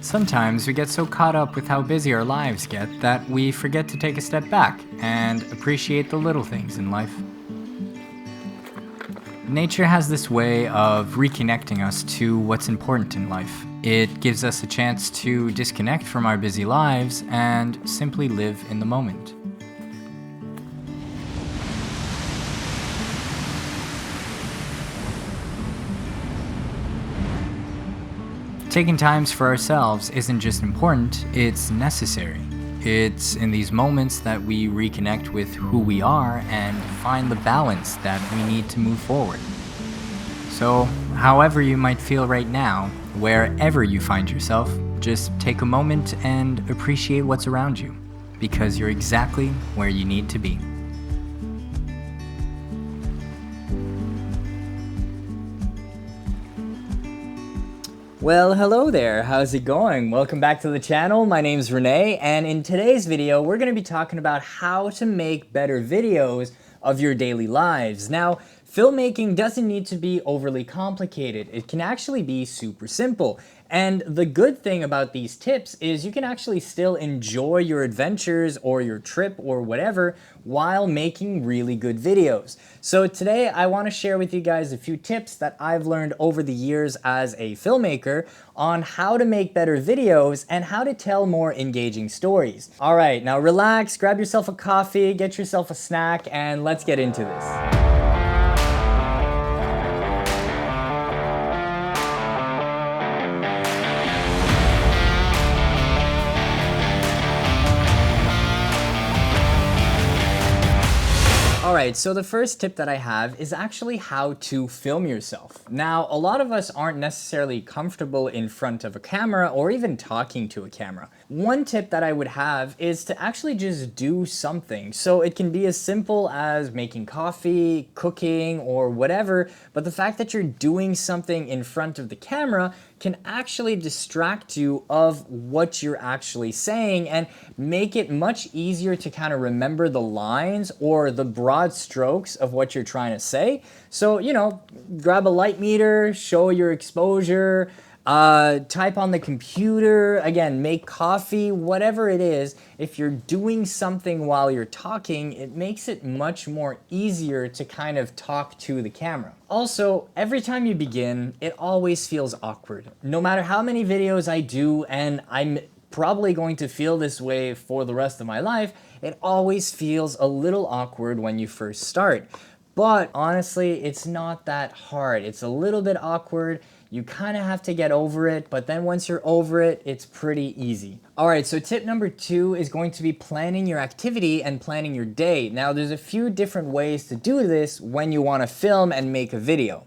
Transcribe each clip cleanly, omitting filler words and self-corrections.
Sometimes we get so caught up with how busy our lives get that we forget to take a step back and appreciate the little things in life. Nature has this way of reconnecting us to what's important in life. It gives us a chance to disconnect from our busy lives and simply live in the moment. Taking times for ourselves isn't just important, it's necessary. It's in these moments that we reconnect with who we are and find the balance that we need to move forward. So, however you might feel right now, wherever you find yourself, just take a moment and appreciate what's around you, because you're exactly where you need to be. Well, hello there. How's it going? Welcome back to the channel. My name's Renee, and in today's video, we're going to be talking about how to make better videos of your daily lives. Now, filmmaking doesn't need to be overly complicated. It can actually be super simple. And the good thing about these tips is you can actually still enjoy your adventures or your trip or whatever while making really good videos. So today I want to share with you guys a few tips that I've learned over the years as a filmmaker on how to make better videos and how to tell more engaging stories. All right, now relax, grab yourself a coffee, get yourself a snack, and let's get into this. Alright, so the first tip that I have is actually how to film yourself. Now, a lot of us aren't necessarily comfortable in front of a camera or even talking to a camera. One tip that I would have is to actually just do something. So it can be as simple as making coffee, cooking, or whatever, but the fact that you're doing something in front of the camera can actually distract you of what you're actually saying and make it much easier to kind of remember the lines or the broad strokes of what you're trying to say. So, grab a light meter, show your exposure, type on the computer, again, make coffee, whatever it is. If you're doing something while you're talking, it makes it much more easier to kind of talk to the camera. Also, every time you begin, it always feels awkward. No matter how many videos I do, and I'm probably going to feel this way for the rest of my life, it always feels a little awkward when you first start. But honestly, it's not that hard. It's a little bit awkward. You kind of have to get over it, but then once you're over it, it's pretty easy. All right, so tip number 2 is going to be planning your activity and planning your day. Now, there's a few different ways to do this when you want to film and make a video.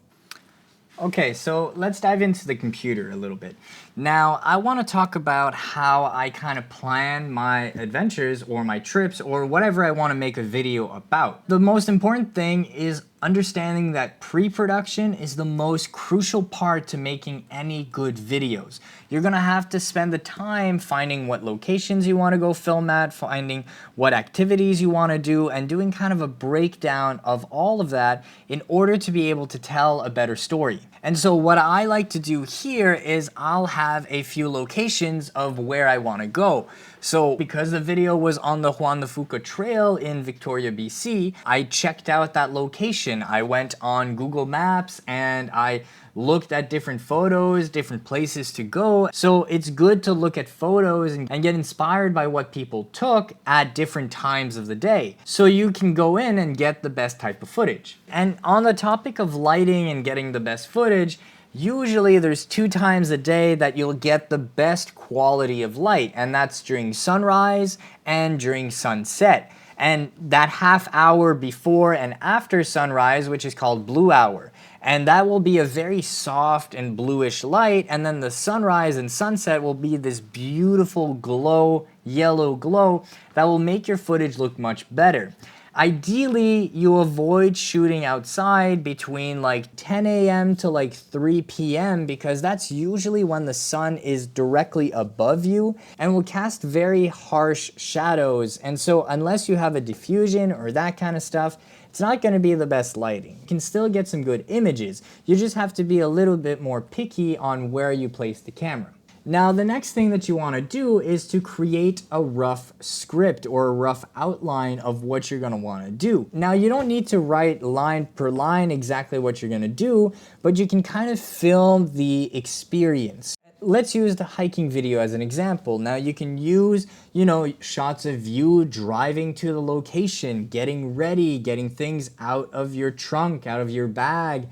Okay, so let's dive into the computer a little bit. Now, I want to talk about how I kind of plan my adventures or my trips or whatever I want to make a video about. The most important thing is understanding that pre-production is the most crucial part to making any good videos. You're gonna have to spend the time finding what locations you want to go film at, finding what activities you want to do, and doing kind of a breakdown of all of that in order to be able to tell a better story. And so what I like to do here is I'll have a few locations of where I want to go. So because the video was on the Juan de Fuca Trail in Victoria, BC, I checked out that location. I went on Google Maps and I looked at different photos, different places to go. So it's good to look at photos and get inspired by what people took at different times of the day. So you can go in and get the best type of footage. And on the topic of lighting and getting the best footage, usually there's 2 times a day that you'll get the best quality of light, and that's during sunrise and during sunset. And that half hour before and after sunrise, which is called blue hour. And that will be a very soft and bluish light, and then the sunrise and sunset will be this beautiful glow, yellow glow that will make your footage look much better. Ideally, you avoid shooting outside between like 10 a.m. to like 3 p.m. because that's usually when the sun is directly above you and will cast very harsh shadows. And so unless you have a diffusion or that kind of stuff, it's not going to be the best lighting. You can still get some good images. You just have to be a little bit more picky on where you place the camera. Now, the next thing that you want to do is to create a rough script or a rough outline of what you're going to want to do. Now, you don't need to write line per line exactly what you're going to do, but you can kind of film the experience. Let's use the hiking video as an example. Now you can use, shots of you driving to the location, getting ready, getting things out of your trunk, out of your bag,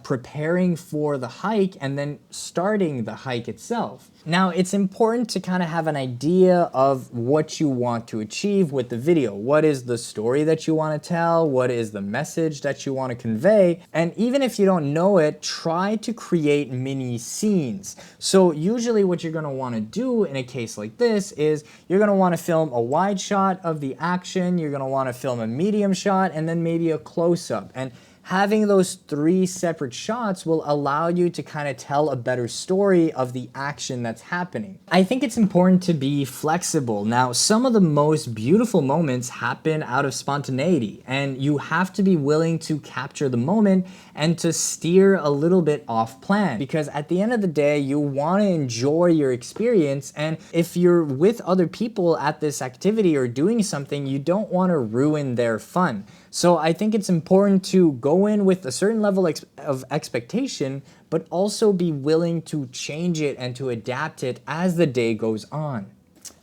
preparing for the hike, and then starting the hike itself. Now, it's important to kind of have an idea of what you want to achieve with the video. What is the story that you want to tell? What is the message that you want to convey? And even if you don't know it, try to create mini scenes. So usually what you're going to want to do in a case like this is you're going to want to film a wide shot of the action, you're going to want to film a medium shot, and then maybe a close-up. And having those 3 separate shots will allow you to kind of tell a better story of the action that's happening. I think it's important to be flexible. Now, some of the most beautiful moments happen out of spontaneity, and you have to be willing to capture the moment and to steer a little bit off plan, because at the end of the day, you want to enjoy your experience, and if you're with other people at this activity or doing something, you don't want to ruin their fun. So I think it's important to go in with a certain level of expectation, but also be willing to change it and to adapt it as the day goes on.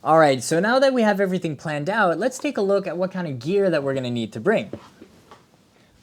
All right, so now that we have everything planned out, let's take a look at what kind of gear that we're gonna need to bring.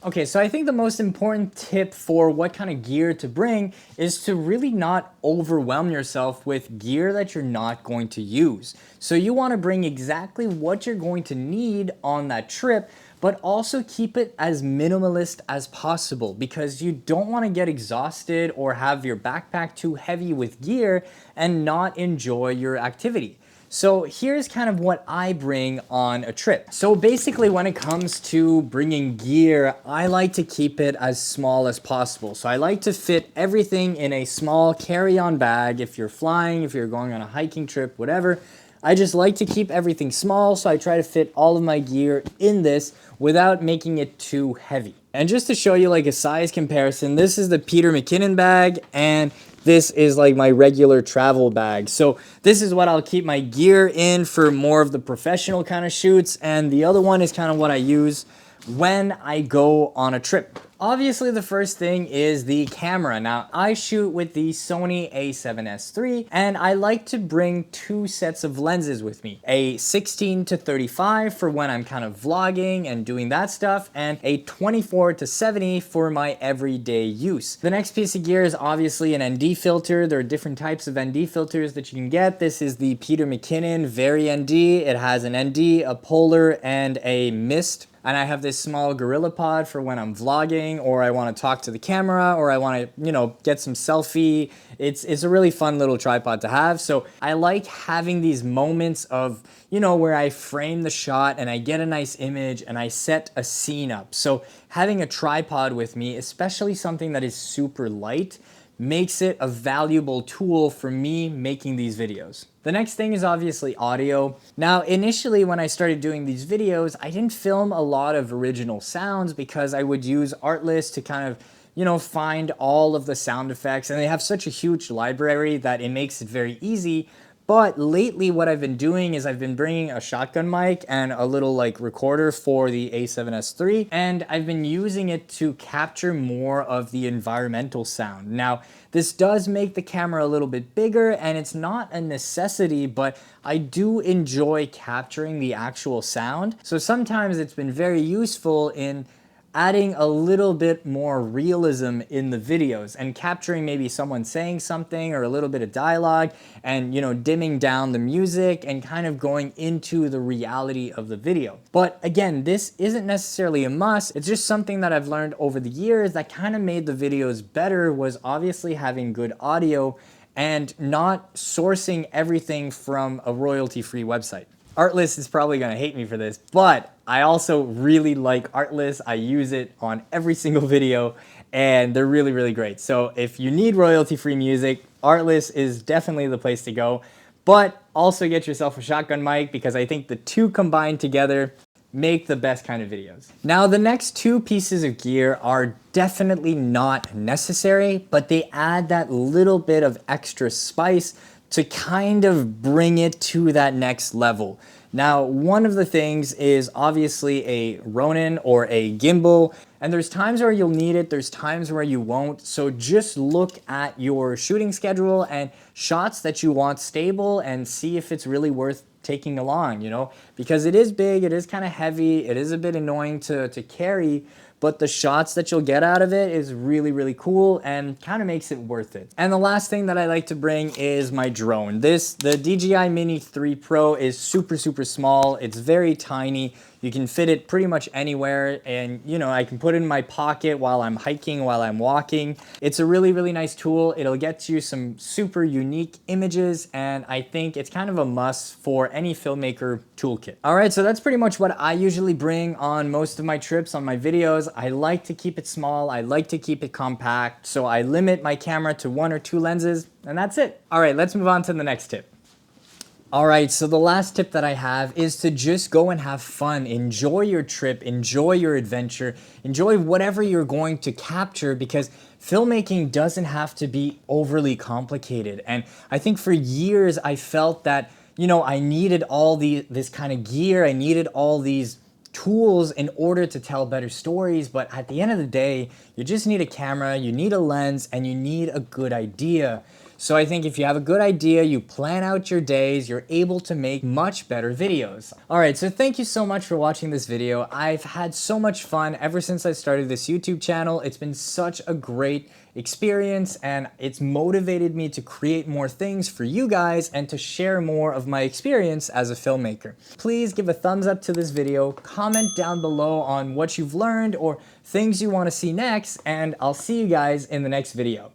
Okay, so I think the most important tip for what kind of gear to bring is to really not overwhelm yourself with gear that you're not going to use. So you want to bring exactly what you're going to need on that trip, but also keep it as minimalist as possible, because you don't want to get exhausted or have your backpack too heavy with gear and not enjoy your activity. So here's kind of what I bring on a trip. So basically when it comes to bringing gear, I like to keep it as small as possible. So I like to fit everything in a small carry-on bag. If you're flying, if you're going on a hiking trip, whatever, I just like to keep everything small. So I try to fit all of my gear in this without making it too heavy. And just to show you like a size comparison, this is the Peter McKinnon bag, and this is like my regular travel bag. So this is what I'll keep my gear in for more of the professional kind of shoots. And the other one is kind of what I use when I go on a trip. Obviously, the first thing is the camera. Now, I shoot with the Sony a7S III, and I like to bring 2 sets of lenses with me. A 16-35 for when I'm kind of vlogging and doing that stuff, and a 24-70 for my everyday use. The next piece of gear is obviously an ND filter. There are different types of ND filters that you can get. This is the Peter McKinnon Very ND. It has an ND, a polar, and a mist. And I have this small Gorilla Pod for when I'm vlogging, or I want to talk to the camera, or I want to, get some selfie. It's a really fun little tripod to have. So I like having these moments of, where I frame the shot and I get a nice image and I set a scene up. So having a tripod with me, especially something that is super light, makes it a valuable tool for me making these videos. The next thing is obviously audio. Now, initially when I started doing these videos, I didn't film a lot of original sounds because I would use Artlist to kind of, find all of the sound effects, and they have such a huge library that it makes it very easy. But lately what I've been doing is I've been bringing a shotgun mic and a little recorder for the a7S III, and I've been using it to capture more of the environmental sound. Now, this does make the camera a little bit bigger, and it's not a necessity, but I do enjoy capturing the actual sound. So sometimes it's been very useful in adding a little bit more realism in the videos and capturing maybe someone saying something or a little bit of dialogue and, dimming down the music and kind of going into the reality of the video. But again, this isn't necessarily a must. It's just something that I've learned over the years that kind of made the videos better, was obviously having good audio and not sourcing everything from a royalty-free website. Artlist is probably going to hate me for this, but I also really like Artlist. I use it on every single video, and they're really, really great. So if you need royalty-free music, Artlist is definitely the place to go. But also get yourself a shotgun mic, because I think the two combined together make the best kind of videos. Now, the next 2 pieces of gear are definitely not necessary, but they add that little bit of extra spice to kind of bring it to that next level. Now, one of the things is obviously a Ronin or a gimbal, and there's times where you'll need it, there's times where you won't. So just look at your shooting schedule and shots that you want stable and see if it's really worth taking along, you know, because it is big, it is kind of heavy, it is a bit annoying to carry, but the shots that you'll get out of it is really, really cool and kind of makes it worth it. And the last thing that I like to bring is my drone. The DJI Mini 3 Pro is super, super small. It's very tiny. You can fit it pretty much anywhere, and you know, I can put it in my pocket while I'm hiking, while I'm walking. It's a really, really nice tool. It'll get you some super unique images, and I think it's kind of a must for any filmmaker toolkit. All right, so that's pretty much what I usually bring on most of my trips, on my videos. I like to keep it small. I like to keep it compact, so I limit my camera to 1 or 2 lenses, and that's it. All right, let's move on to the next tip. All right, so the last tip that I have is to just go and have fun. Enjoy your trip, enjoy your adventure, enjoy whatever you're going to capture, because filmmaking doesn't have to be overly complicated. And I think for years I felt that, you know, I needed all this kind of gear, I needed all these tools in order to tell better stories, but at the end of the day, you just need a camera, you need a lens, and you need a good idea. So I think if you have a good idea, you plan out your days, you're able to make much better videos. All right, so thank you so much for watching this video. I've had so much fun ever since I started this YouTube channel. It's been such a great experience, and it's motivated me to create more things for you guys and to share more of my experience as a filmmaker. Please give a thumbs up to this video, comment down below on what you've learned or things you want to see next, and I'll see you guys in the next video.